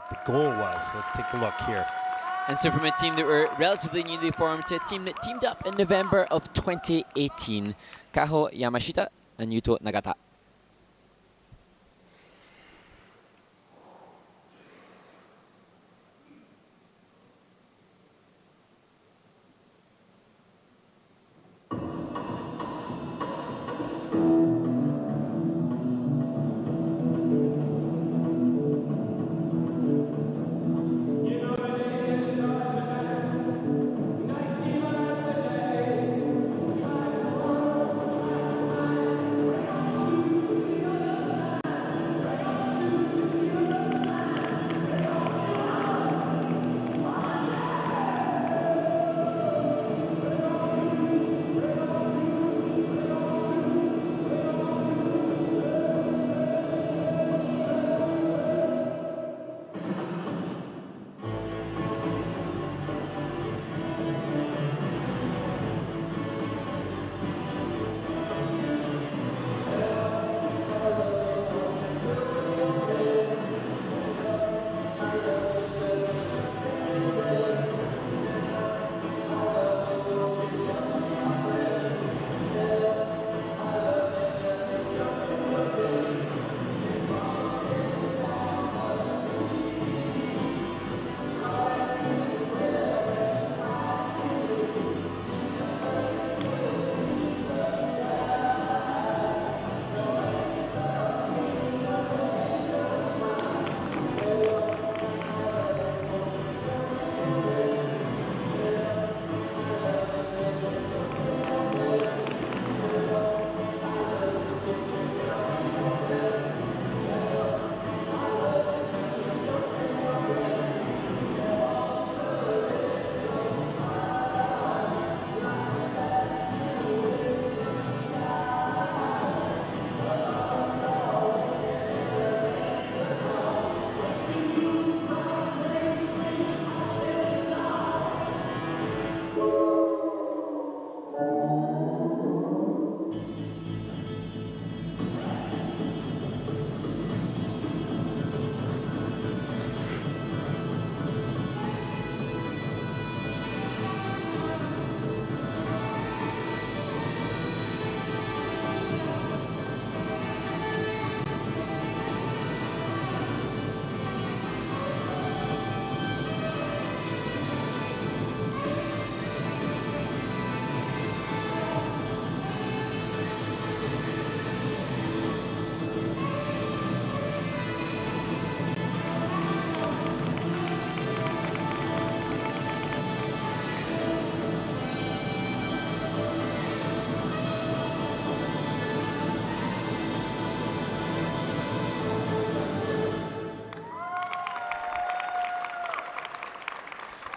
what the goal was. Let's take a look here. And so from a team that were relatively newly formed to a team that teamed up in November of 2018, Kaho Yamashita and Yuto Nagata.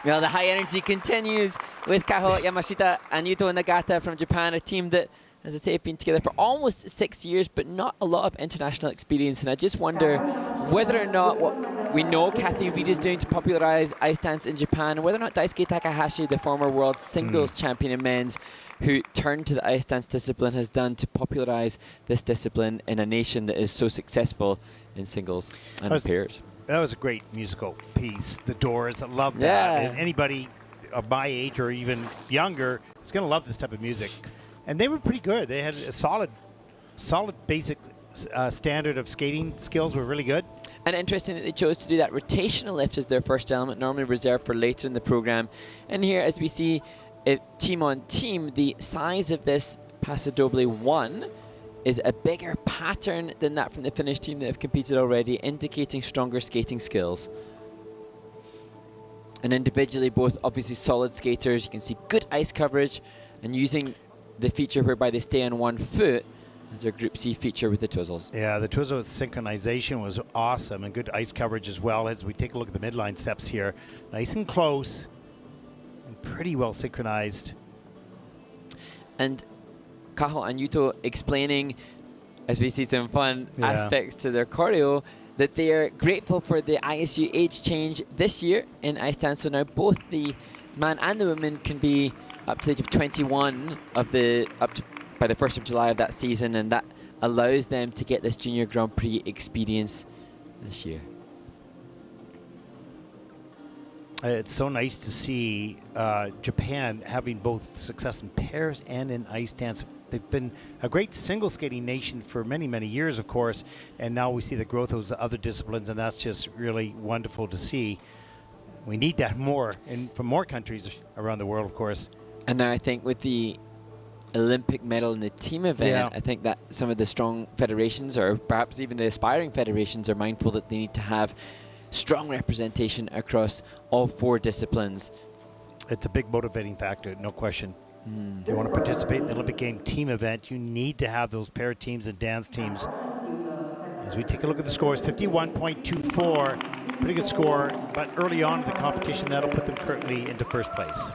Well, the high energy continues with Kaho Yamashita and Yuto Nagata from Japan, a team that, as I say, have been together for almost 6 years, but not a lot of international experience. And I just wonder whether or not what we know Kathy Reed is doing to popularize ice dance in Japan, and whether or not Daisuke Takahashi, the former world singles champion in men's, who turned to the ice dance discipline, has done to popularize this discipline in a nation that is so successful in singles and pairs. That was a great musical piece. The Doors, I love that. And anybody of my age or even younger is going to love this type of music. And they were pretty good. They had a solid basic standard of skating skills were really good. And interesting that they chose to do that rotational lift as their first element, normally reserved for later in the program. And here, as we see it team on team, the size of this Paso Doble 1 is a bigger pattern than that from the Finnish team that have competed already, indicating stronger skating skills. And individually, both obviously solid skaters. You can see good ice coverage, and using the feature whereby they stay on one foot as their Group C feature with the twizzles. Yeah, the twizzle synchronization was awesome, and good ice coverage as well. As we take a look at the midline steps here, nice and close, and pretty well synchronized. And Kaho and Yuto explaining, as we see some fun aspects to their choreo, that they are grateful for the ISU age change this year in ice dance. So now both the man and the woman can be up to the age of 21 by the 1st of July of that season, and that allows them to get this Junior Grand Prix experience this year. It's so nice to see Japan having both success in pairs and in ice dance. They've been a great single skating nation for many, many years, of course, and now we see the growth of those other disciplines, and that's just really wonderful to see. We need that more, and from more countries around the world, of course. And now I think with the Olympic medal in the team event, I think that some of the strong federations, or perhaps even the aspiring federations, are mindful that they need to have strong representation across all 4 disciplines. It's a big motivating factor, no question. If you want to participate in the Olympic game team event, you need to have those pair teams and dance teams. As we take a look at the scores, 51.24, pretty good score, but early on in the competition, that'll put them currently into first place.